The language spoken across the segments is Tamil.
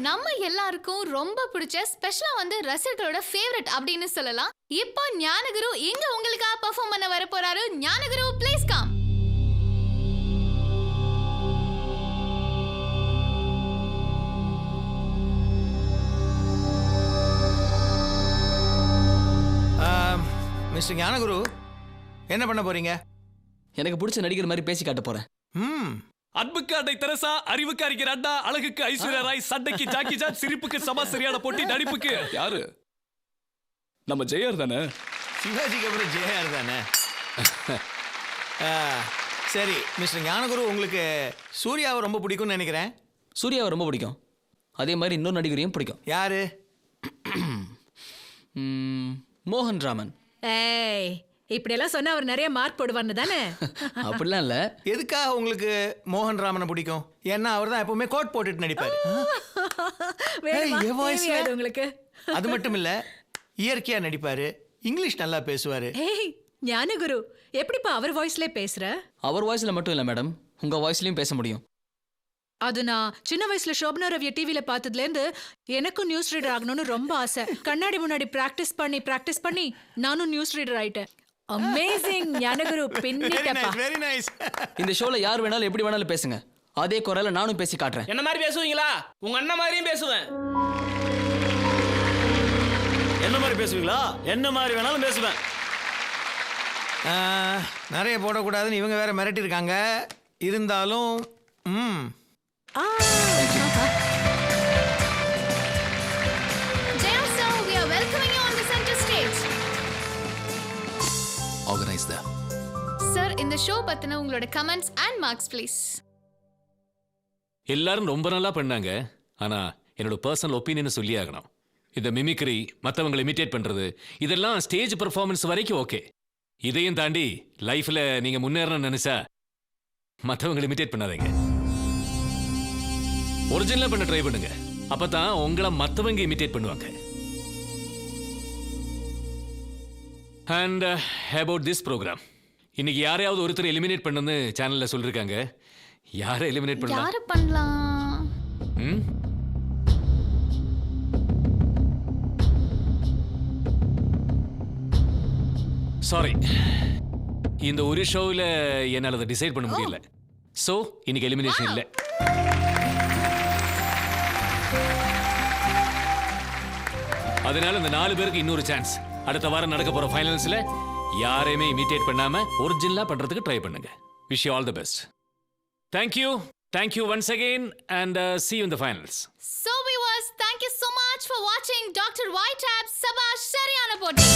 நம்ம எல்லாருக்கும் ரொம்ப பிடிச்ச ஸ்பெஷலா வந்து ரசிகர்களோட ஃபேவரட் அப்படின்னு சொல்லலாம். இப்போ ஞானகுரு இங்க உங்களுக்காக பெர்ஃபார்ம் பண்ண வர போறாரு. Gnanaguru please come. Mister Gnanaguru, என்ன பண்ண போறீங்க? எனக்கு பிடிச்ச நடிகர் மாதிரி பேசி காட்ட போறேன். அன்புக்கு அன்னை தெரசா, அறிவுக்கு அறிஞர் அண்ணா, அழகுக்கு ஐஸ்வர்யா ராய், சண்டைக்கு ஜாக்கி சான், சிரிப்புக்கு சமா சரியான போட்டி, நடிப்புக்கு யாரு? நம்ம ஜெயர் தானே? சிவாஜிக்கு அப்புறம் ஜெயார் தானே? சரி மிஸ்டர் ஞானகுரு, உங்களுக்கு சூர்யாவை ரொம்ப பிடிக்கும்னு நினைக்கிறேன். சூர்யாவை ரொம்ப பிடிக்கும். அதே மாதிரி இன்னொரு நடிகரையும் பிடிக்கும். யாரு? மோகன் ராமன். ஏய், இப்படியெல்லாம் சொன்னா அவர் நிறைய மார்க் போடுவான்னு தானே? அப்படிலாம் இல்ல. எதுக்காக உங்களுக்கு மோகன் ராமனை பிடிக்கும்? ஏன்னா அவர் தான் எப்பவுமே கோட் போட்டுட்டு நடிப்பாரு. உங்களுக்கு அது மட்டும் இல்ல, இயற்கையா நடிப்பாரு, இங்கிலீஷ் நல்லா பேசுவாரு. ஏய் ஞானகுரு, எப்படிப்பா அவர் வாய்ஸ்ல பேசுற? அவர் வாய்ஸ்ல மட்டும் இல்ல மேடம், உங்க வாய்ஸ்லயும் பேச முடியும். அது நான் சின்ன வயசுல சோபனா ரவிய டிவில பார்த்ததுல இருந்து எனக்கும் நியூஸ் ரீடர் ஆகணும்னு ரொம்ப ஆசை. கண்ணாடி முன்னாடி பிராக்டிஸ் பண்ணி நானும் நியூஸ் ரீடர் ஆயிட்டேன். அமேசிங் ஞானகுரு, பின்னிட்டப்பா. Very nice. இந்த ஷோல யார் வேணாலும் எப்படி வேணாலும் பேசுங்க. அதே குரல்ல நானும் பேசி காட்டுறேன். என்ன மாதிரி பேசுவீங்களா? உங்க அண்ணன் மாதிரியும் பேசுவேன். என்ன மாதிரி பேசுவீங்களா? என்ன மாதிரி வேணாலும் பேசுவேன். நிறைய போடக்கூடாதுன்னு இவங்க வேற மிரட்டி இருக்காங்க. இருந்தாலும் Jaya sir, we are welcoming you on the center stage. Organise the. Sir, இந்த ஷோ பத்தின உங்களோட கமெண்ட்ஸ் அண்ட் மார்க்ஸ் ப்ளீஸ். எல்லாரும் ரொம்ப நல்லா பண்ணாங்க. ஆனா என்னோட பர்சனல் ஒப்பீனியன் சொல்லி ஆகணும். இந்த மிமிக்ரி, மற்றவங்களை இமிட்டேட் பண்றது, இதெல்லாம் ஸ்டேஜ் பெர்ஃபார்மன்ஸ் வரைக்கும் ஓகே. இதையும் தாண்டி லைஃப்ல நீங்க முன்னேறணும்னு நினைச்சா மற்றவங்களை இமிட்டேட் பண்ணாதீங்க. ஒரிஜினலா பண்ண ட்ரை பண்ணுங்க. அப்பதான் உங்களை மற்றவங்க இமிட்டேட் பண்ணுவாங்க. அண்ட் அபவுட் திஸ் ப்ரோக்ராம், இன்னைக்கு யாரையாவது ஒருத்தர் எலிமினேட் பண்ணணும்னு சேனல்ல சொல்லிருக்காங்க. யாரை எலிமினேட் பண்ணலாம்? யாரை பண்ணலாம்? சாரி, இந்த ஒரு ஷோவில் என்னால் அதை டிசைட் பண்ண முடியல. ஸோ இன்னைக்கு எலிமினேஷன் இல்லை. அதனால இந்த 4 பேருக்கு இன்னொரு சான்ஸ். அடுத்த வாரம் நடக்க போற ஃபைனல்ஸ்ல யாரையுமே இமிட்டேட் பண்ணாம ஒரிஜினலா பண்றதுக்கு ட்ரை பண்ணுங்க. Wish you all the best. Thank you once again and see you in the finals. So viewers, thank you so much for watching Dr. Whiteab Sabash சரியான போட்டி.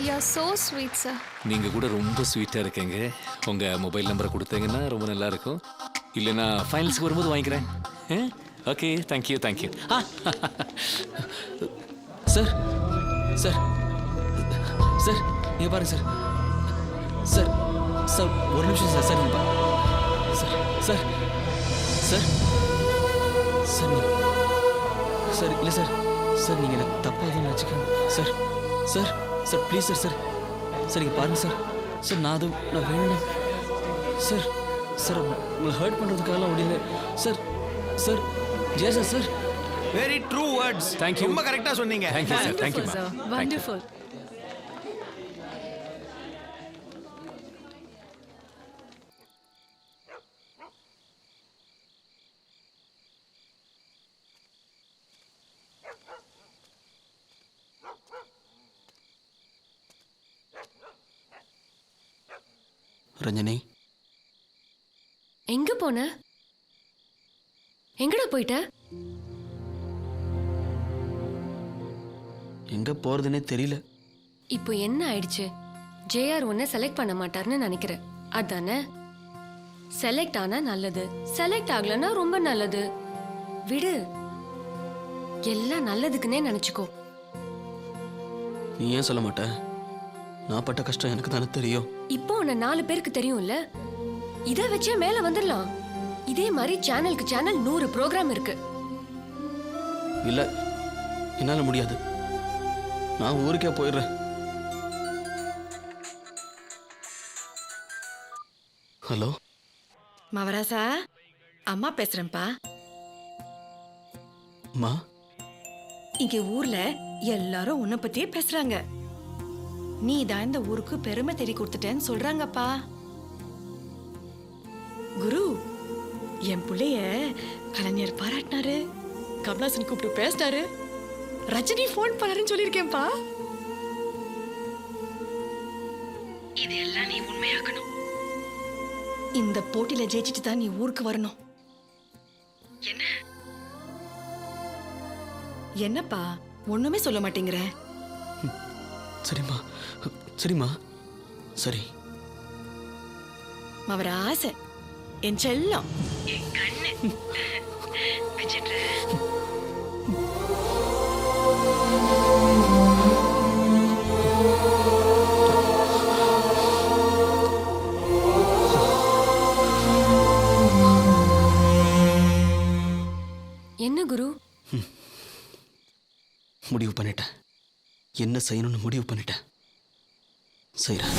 You are so sweet sir. நீங்க கூட ரொம்ப ஸ்வீட்டா இருக்கீங்க. உங்க மொபைல் நம்பரை கொடுத்தீங்கன்னா ரொம்ப நல்லா இருக்கும். இல்லைன்னா ஃபைனல்ஸ்க்கு வரும்போது வாங்கிக்கிறேன். Okay, thank you. Sir sir sir நீங்க பாருங்க சார். சார் சார் ஒரு நிமிஷம் சார். சார் நீங்க sir sir sir sir sir இல்லை சார். சார் நீங்கள் எனக்கு தப்பாக எதுவும் நினச்சிக்கோங்க sir. Sir sir please sir. Sir sir நீங்கள் பாருங்கள் சார். சார் நான் வேணும் சார். சார் உங்களை ஹர்ட் பண்ணுறதுக்காகலாம் முடியல சார். சார் ஜெய sir. Sir very true words. Thank you. ரொம்ப கரெக்டா சொன்னீங்க. Thank you sir. Thank you sir. Wonderful. Ranjani, எங்க போன? எங்கடா போயிட்ட? எங்க போறதுன்னே தெரியல. இப்போ என்ன ஆயிடுச்சு? ஜேஆர் உன்னை செலக்ட் பண்ண மாட்டார்னு நினைக்கிறேன், அதானே? செலக்ட் ஆனா நல்லது, செலக்ட் ஆகலன்னா ரொம்ப நல்லது. விடு, எல்லாம் நல்லதுக்குன்னே நினைச்சுக்கோ. நீ ஏன் சொல்ல மாட்ட? நான் பட்ட கஷ்டம் எனக்கு தானே தெரியும். இப்போ உன்னை 4 பேருக்கு தெரியும்ல, இதை வச்சே மேல வந்துடலாம். இதே மாதிரி சேனலுக்கு சேனல் 100 ப்ரோக்ராம் இருக்கு. இல்ல, என்னால முடியாது. நான் ஊருக்கே போயிடுறேன். ஹலோ மவராசா, அம்மா பேசுறேன்ப்பா. அம்மா இங்க ஊர்ல எல்லாரும் உன்னை பத்தியே பேசுறாங்க. நீ தான் இந்த ஊருக்கு பெருமை தேடி கொடுத்துட்டேன்னு சொல்றாங்கப்பா. குரு, என் புள்ளைய கலைஞர் பாராட்டினாரு, கமலாசன் கூப்பிட்டு பேசினாரு, ரஜினி போன் பண்ணாருன்னு சொல்லியிருக்கேன்ப்பா. இதெல்லாம் நீ உண்மையாக்கணும். இந்த போட்டியில ஜெயிச்சிட்டு தான் நீ ஊருக்கு வரணும். என்ன என்னப்பா ஒண்ணுமே சொல்ல மாட்டேங்கிற? சரிம்மா சரிம்மா சரி. அவர் ஆசை, என் செல்லம், என் கண்ணு. வச்சிட்டு என்ன குரு? முடிவு பண்ணிட்டேன். என்ன செய்யணும்னு முடிவு பண்ணிட்டேன். செய்றேன்.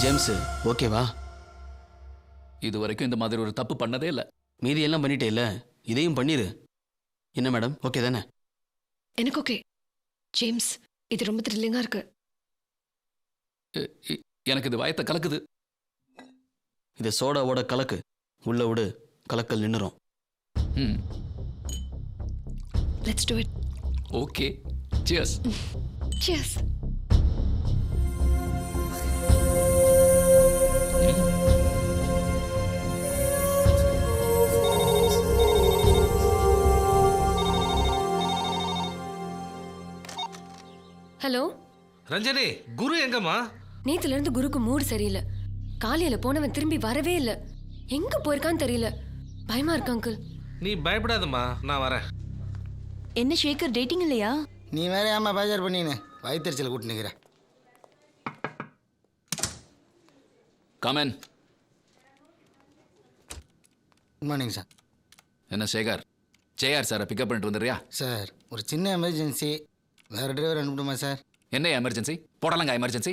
ஜேம்ஸ் ஓகேவா? இது வரைக்கும் இந்த மாதிரி ஒரு தப்பு பண்ணதே இல்லை. மீதி எல்லாம் பண்ணிட்டே இல்ல, இதையும் பண்ணிரு. என்ன மேடம், ஓகே தானே? எனக்கு ஓகே. ஜேம்ஸ், இது ரொம்ப த்ரில்லிங்கா இருக்கு. எனக்கு இது வயத்தை கலக்குது. இது சோடாவோட கலக்கு. உள்ள விடு, கலக்கல் நின்னுரும். Let's do it. Okay, cheers. Cheers. Hello Ranjani, Guru எங்கம்மா? நேத்துல இருந்து குருக்கு மூடு சரியில்லை. காலையில போனவன் திரும்பி வரவே இல்லை. எங்க போயிருக்கான்னு தெரியல. பயமா இருக்கு அங்கிள். நீ பயப்படாதம்மா, நான் வரேன். என்ன ஷேகர், டேட்டிங் இல்லையா? நீ வேற ஏமா பேஜர் பண்ணின்னு வயிற்றுச்சல் கூட்டு நிற்கிற. கமன். Good morning sir. என்ன சேகர், ஜேஆர் சாரை பிக்கப் பண்ணிட்டு வந்துடுறியா? சார், ஒரு சின்ன எமர்ஜென்சி. வேறு டிரைவர் அனுப்பிடுமா சார்? என்ன எமர்ஜென்சி? போடலங்க எமர்ஜென்சி.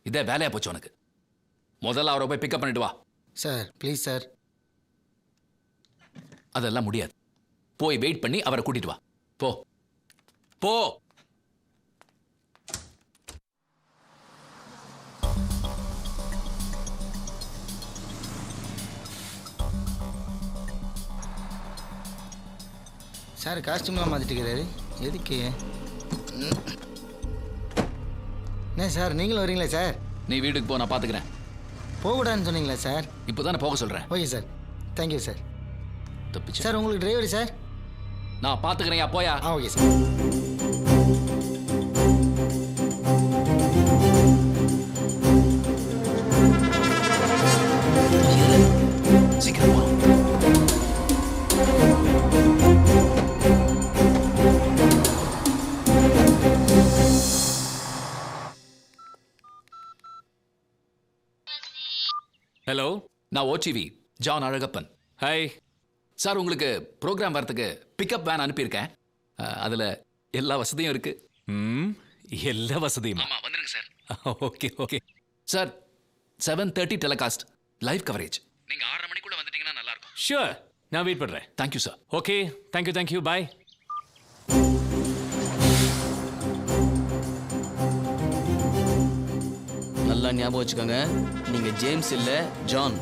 இதே வேலையா போச்சு உனக்கு. முதல்ல அவரை போய் பிக்கப் பண்ணிட்டு வா. Sir please sir. அதெல்லாம் முடியாது. போய் வெயிட் பண்ணி அவரை கூட்டிட்டு வா. போ போ. சார் காஸ்டியூம்லாம் மாற்றிட்டுக்கிறாரு, எதுக்கு? என்ன சார், நீங்களும் வரீங்களா சார்? நீ வீட்டுக்கு போ, நான் பார்த்துக்கிறேன். போகக்கூடாதுன்னு சொன்னீங்களா சார்? இப்போ தானே போக சொல்கிறேன். Okay sir, thank you sir. தப்பிச்சு சார், உங்களுக்கு டிரைவர் சார்? நான் பார்த்துக்கிறேன், போயா. Okay sir. சீக்கிரம் போ. ஹலோ, நான் ஓச்சிவி ஜான் அழகப்பன். ஹாய். சார், உங்களுக்கு ப்ரோக்ராம் வரதுக்கு பிக்கப் வேன் அனுப்பியிருக்கேன். அதில் எல்லா வசதியும் இருக்கு. எல்லா வசதியுமா? ஆமாம், வந்துருங்க sir. Okay okay sir, 7:30 telecast live coverage. நீங்கள் 6:30 மணிக்குள்ள வந்துட்டீங்கன்னா நல்லா இருக்கும். ஷூர், நான் வெயிட் பண்ணுறேன். Thank you sir. Okay, thank you bye. நல்லா ஞாபகம் வச்சுக்கோங்க, நீங்க ஜேம்ஸ் இல்ல, ஜான்.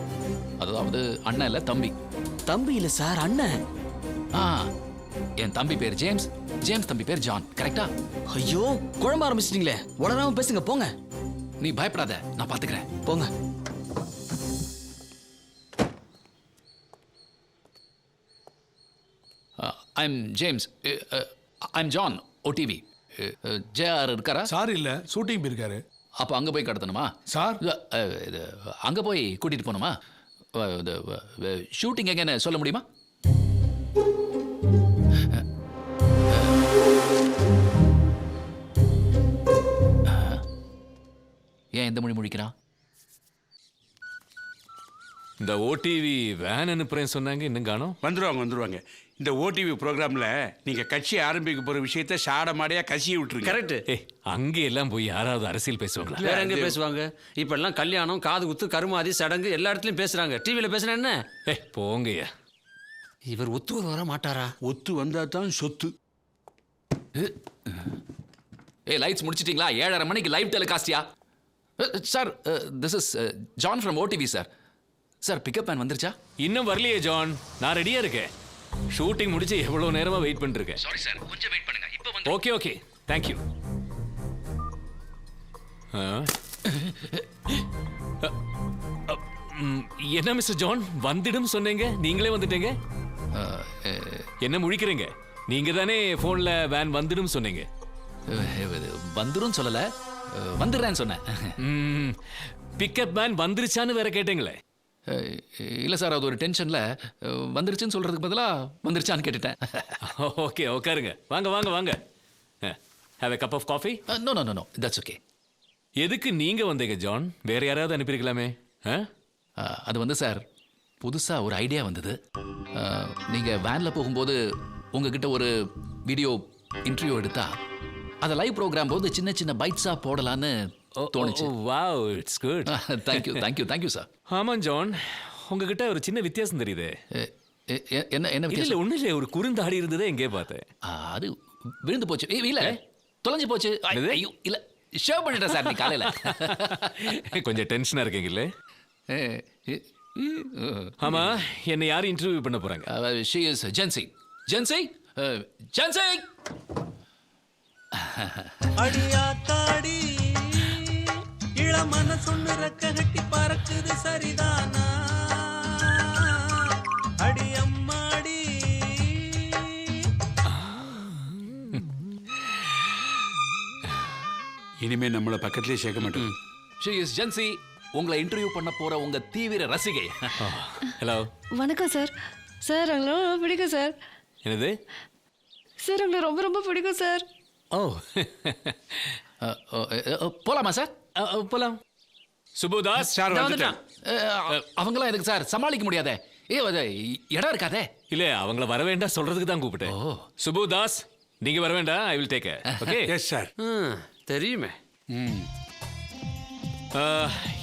அதாவது அண்ணன் இல்லை, தம்பி. தம்பி இல்ல சார், அண்ணன். என் தம்பி பேர் ஜேம்ஸ், ஜேம்ஸ் தம்பி பேர் ஜான். கரெக்டா? ஐயோ, குழம்ப ஆரம்பிச்சிட்டீங்களே. உடனே பேசுங்க, போங்க. நீ பயப்படாத, நான் பார்த்துக்கிறேன். போங்க. I'm James I'm John ODV JR இருக்காரா சார் இல்ல ஷூட்டிங் போயிருக்காரு. அப்போ அங்கே போய் கடத்தணுமா சார் இது அங்கே போய் கூட்டிகிட்டு போகணுமா ஷூட்டிங் எங்கன்னு சொல்ல முடியுமா? ஏன் எந்த மொழி முடிக்கிறான்? இந்த ஓடிவி வேன் அனுப்புறேன்னு சொன்னாங்க, இன்னும் காணோம். வந்துருவாங்க. இந்த ஓடிவி ப்ரோக்ராம்ல நீங்க கட்சி ஆரம்பிக்க போற விஷயத்த சாட மாடையா கசிய விட்டுருங்க. கரெக்ட். ஏய், அங்கே எல்லாம் போய் யாராவது அரசியல் பேசுவாங்களா? வேற எங்க பேசுவாங்க? இப்ப எல்லாம் கல்யாணம், காது குத்து, கருமாதி, சடங்கு எல்லா இடத்துலயும் பேசுறாங்க. டிவில பேசுனா என்ன? ஏய் போங்கய்யா. இவர் ஒத்து வர மாட்டாரா? ஒத்து வந்தா தான் சொத்து. லைட்ஸ் முடிச்சிட்டீங்களா? 7:30 மணிக்கு லைவ் டெலிகாஸ்டியா? Sir this is John from ODV sir. Sir pickup man வந்துருச்சா? இன்னும் வரலையே ஜான். நான் ரெடியா இருக்கேன். ஷூட்டிங் முடிச்சு எவ்வளவு நேரமா வெயிட் பண்ணிருக்கேன். சாரி சார், கொஞ்சம் வெயிட் பண்ணுங்க. இப்போ வந்து ஓகே தேங்க்யூ. என்ன மிஸ்டர் ஜான், வந்துடும் சொன்னீங்க, நீங்களே வந்துட்டீங்க. என்ன முழிக்கிறீங்க? நீங்க தானே போன்ல வேன் வந்துடும் சொன்னீங்க. வந்துரும் சொல்லல, வந்துடுறேன்னு சொன்னேன். பிக்கப் வேன் வந்துருச்சான்னு வேற கேட்டீங்களே. இல்ல சார், அது ஒரு டென்ஷன்ல வந்துருச்சுன்னு சொல்றதுக்கு பதிலா வந்துருச்சான்னு கேட்டுட்டேன். ஓகே உட்காருங்க. வாங்க. Have a cup of coffee? No that's okay. எதுக்கு நீங்க வந்தீங்க ஜான்? வேற யாராவது அனுப்பியிருக்கலாமே. அது வந்து சார், புதுசா ஒரு ஐடியா வந்தது. நீங்க வேன்ல போகும்போது உங்ககிட்ட ஒரு வீடியோ இன்டர்வியூ எடுத்தா அதை லைவ் ப்ரோக்ராம் போது சின்ன சின்ன பைட்ஸா போடலான்னு தோணுச்சு. Wow, it's good. Thank you sir. ஆமா ஜான், உங்ககிட்ட ஒரு சின்ன வித்தியாசம் தெரியுது. என்ன இல்ல வித்தியாசம்? ஒண்ணு இல்ல, ஒரு குறுந்தாடி இருந்ததே எங்கே பார்த்தேன். அது விழுந்து போச்சு. இல்ல தொலைஞ்சு போச்சு. ஐயோ இல்ல, ஷேவ் பண்ணிட்டேன் சார் நீ காலையில. கொஞ்சம் டென்ஷனா இருக்கீங்கல்ல? ஆமா, என்ன யார் இன்டர்வியூ பண்ண போறாங்க? She is Jency. அடியாத்தாடி இளமன சொன்னு ரெக்க கட்டி பறக்குது சரிதானா? அடி அம்மாடி. இனிமே நம்மள பக்கத்திலே சேர்க்க மாட்டோம். ஷீ இஸ் ஜென்சி, உங்களை இன்டர்வியூ பண்ண போற உங்க தீவிர ரசிகை. ஹலோ. வணக்கம் சார். சார் உங்களை ரொம்ப பிடிக்கும் சார். என்னது? சார் உங்களை ரொம்ப ரொம்ப பிடிக்கும் சார். ஓ போலாமா சார்? போலாம். சுபுதாஸ் சார் வந்துட்டான். அவங்களாம் எனக்கு சார் சமாளிக்க முடியாதே. இடம் இருக்காதே. இல்ல, அவங்கள வர வேண்டாம் சொல்றதுக்கு தான் கூப்பிட்டேன். சுபுதாஸ், நீங்க வர வேண்டாம். I will take care. Okay. Yes sir. தெரியுமே.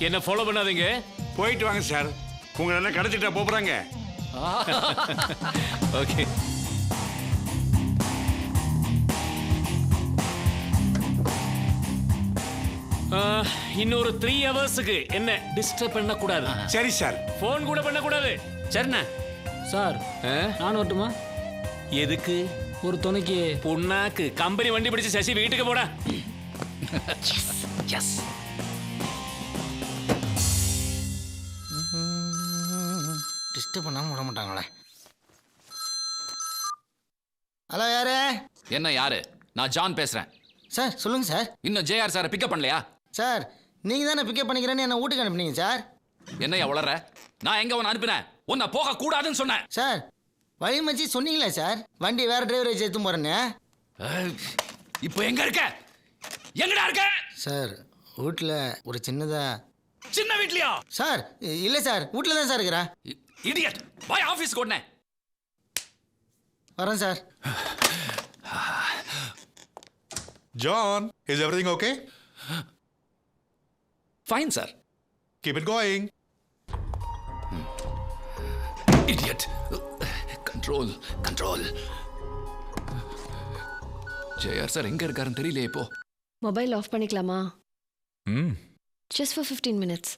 என்ன ஃபாலோ பண்ணாதீங்க. போயிட்டு வாங்க சார். உங்களை என்ன கடத்திட்டா போறாங்க. ஓகே. இன்னொரு 3 ஹவர்ஸ்க்கு என்ன டிஸ்டர்ப் பண்ண கூடாது. சரி சார். போன் கூட பண்ண கூடாது. சரிண்ணா. சார் நான் வரட்டுமா? எதுக்கு? ஒரு துணைக்கு. புண்ணாக்கு கம்பெனி வண்டி பிடிச்சு சசி வீட்டுக்கு போடா. எஸ். டிஸ்டர்ப் பண்ணாம விட மாட்டாங்களே. ஹலோ, யாரு? என்ன யாரு? நான் ஜான் பேசுறேன். சார் சொல்லுங்க சார். இன்னும் ஜேஆர் சாரை பிக்கப் பண்ணலையா? சார் நீங்க தானே பிக்கப் பண்ணிக்கிறேன்னு என்ன வீட்டுக்கு அனுப்புனீங்க சார். என்னையா வளர்ற? நான் எங்க உன்னை அனுப்பினேன்? உன்னை போக கூடாதுன்னு சொன்னேன். சார் வழி மச்சி சொன்னீங்களே சார், வண்டி வேற டிரைவர் வச்சு எடுத்து போறேன்னு. இப்போ எங்க இருக்க? எங்கடா இருக்க? சார் வீட்டில் ஒரு சின்ன வீட்லயா? சார் இல்லை சார், வீட்டில் தான் சார் இருக்கிறேன். இடியட், பாய் ஆஃபீஸ்க்கு உடனே வரேன் sir. John, is everything okay? Fine sir. Keep it going. Idiot. Control. JR sir எங்க இருக்காருன்னு தெரியலையே இப்போ. மொபைல் ஆஃப் பண்ணிக்கலாமா? ம். Just for 15 minutes.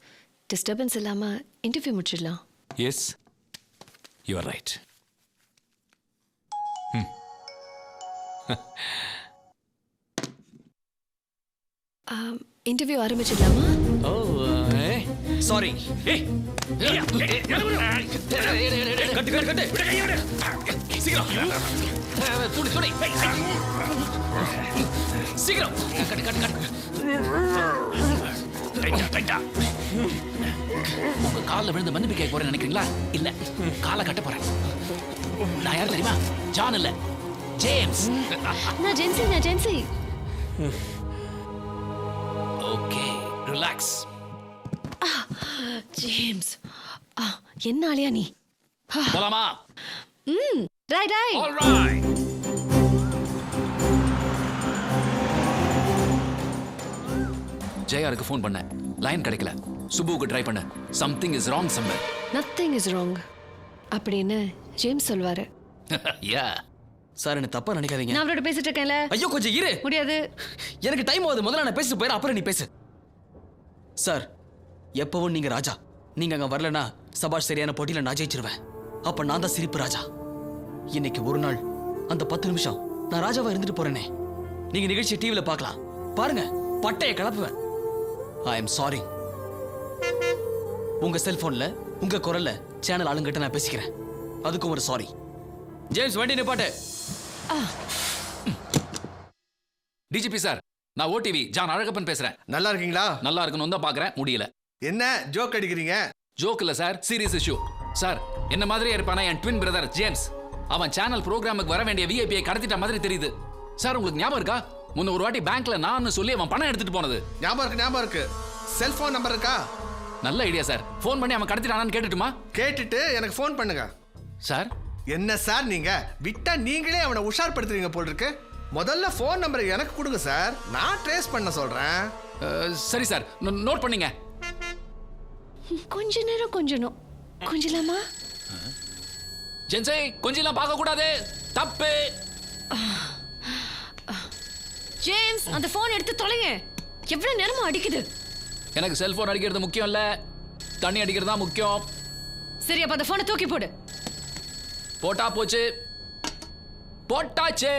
டிஸ்டர்பன்ஸ் இல்லாம இன்டர்வியூ முடிச்சிடலாம். Yes, you are right. Interview ஆரம்பிச்சிடலாமா? Oh sorry. கட்டு. சீக்கிரம். துணி துணி சீக்கிரம் கட்டு கட்டு கட்டு உங்க காலில் விழுந்து மன்னிப்பு கேட்க போறேன்னு நினைக்கிறீங்களா இல்ல காலை கட்ட போறேன் நான் யார் தெரியுமா ஜான் இல்ல ஜேம்ஸ் நான் ஜென்சி ஓகே ரிலாக்ஸ் ஜேம்ஸ் என்ன ஆளியா நீ போலாமா ரைட் ஆல்ரைட் ஜெயாருக்கு ஃபோன் பண்ணேன் லைன் கிடைக்கல சுபுவுக்கு ட்ரை பண்ண something is wrong somewhere nothing is wrong அப்படின்னு ஜேம்ஸ் சொல்வாரு யா சார் என்ன தப்பா நினைக்காதீங்க நான் அவரோட பேசிட்டு இருக்கேன்ல ஐயோ கொஞ்சம் இரு முடியாது எனக்கு டைம் ஆகுது முதல்ல நான் பேசிட்டு போயிரு அப்புறம் நீ பேசு சார் எப்பவும் நீங்க ராஜா நீங்க அங்க வரலனா சபாஷ் சரியான போட்டியில நான் ஜெயிச்சிருவேன் அப்ப நான் தான் சிரிப்பு ராஜா இன்னைக்கு ஒரு நாள் அந்த 10 நிமிஷம் நான் ராஜாவா இருந்துட்டு போறேனே நீங்க நிகழ்ச்சி டிவில பார்க்கலாம் பாருங்க பட்டைய கிளப்புவேன் ஐ எம் சாரி உங்க செல்போன்ல உங்க குரல்ல சேனல் ஆளுங்கிட்ட நான் பேசிக்கிறேன் அதுக்கும் ஒரு சாரி ஜேம்ஸ் வண்டி நிப்பாட்டு டிஜிபி சார் நான் ஓடிவி ஜான் அழகப்பன் பேசுறேன் நல்லா இருக்கீங்களா? நல்லா இருக்கணும் தான் பாக்குறேன் முடியல என்ன ஜோக் அடிக்கிறீங்க? ஜோக் இல்ல சார் சீரியஸ் இஷ்யூ சார் என்ன மாதிரியே இருப்பானா என் ட்வின் பிரதர் ஜேம்ஸ் அவன் சேனல் ப்ரோக்ராமுக்கு வர வேண்டிய விஐபியை கடத்திட்ட மாதிரி தெரியுது சார் உங்களுக்கு ஞாபகம் இருக்கா முன்ன ஒரு வாட்டி பேங்க்ல நான் சொல்லி அவன் பணம் எடுத்துட்டு போனது ஞாபகம் இருக்கு. செல்போன் நம்பர் இருக்கா? நல்ல ஐடியா சார் ஃபோன் பண்ணி அவன் கடத்திட்டானான்னு கேட்டுட்டுமா கேட்டுட்டு எனக்கு ஃபோன் பண்ணுங்க. சார் என்ன சார் நீங்க விட்டா நீங்களே அவனை உஷார்படுத்துறீங்க போல் இருக்கு. முதல்ல ஃபோன் நம்பர் எனக்கு கொடுங்க சார், நான் ட்ரேஸ் பண்ண சொல்றேன். சரி சார் நோட் பண்ணீங்க. கொஞ்ச நேரம் கொஞ்சலாமா ஜென்சே கொஞ்சம் பார்க்க கூடாது தப்பு. ஜேம்ஸ் அந்த போன் எடுத்து தொலைங்க. எவ்வளவு நேரமா அடிக்குது? எனக்கு செல்போன் அடிக்கிறது முக்கியம் இல்ல, தண்ணி அடிக்கிறது தான் முக்கியம். சரி அப்ப அந்த போனை தூக்கி போடு. போட்டா போச்சு, போட்டாச்சே.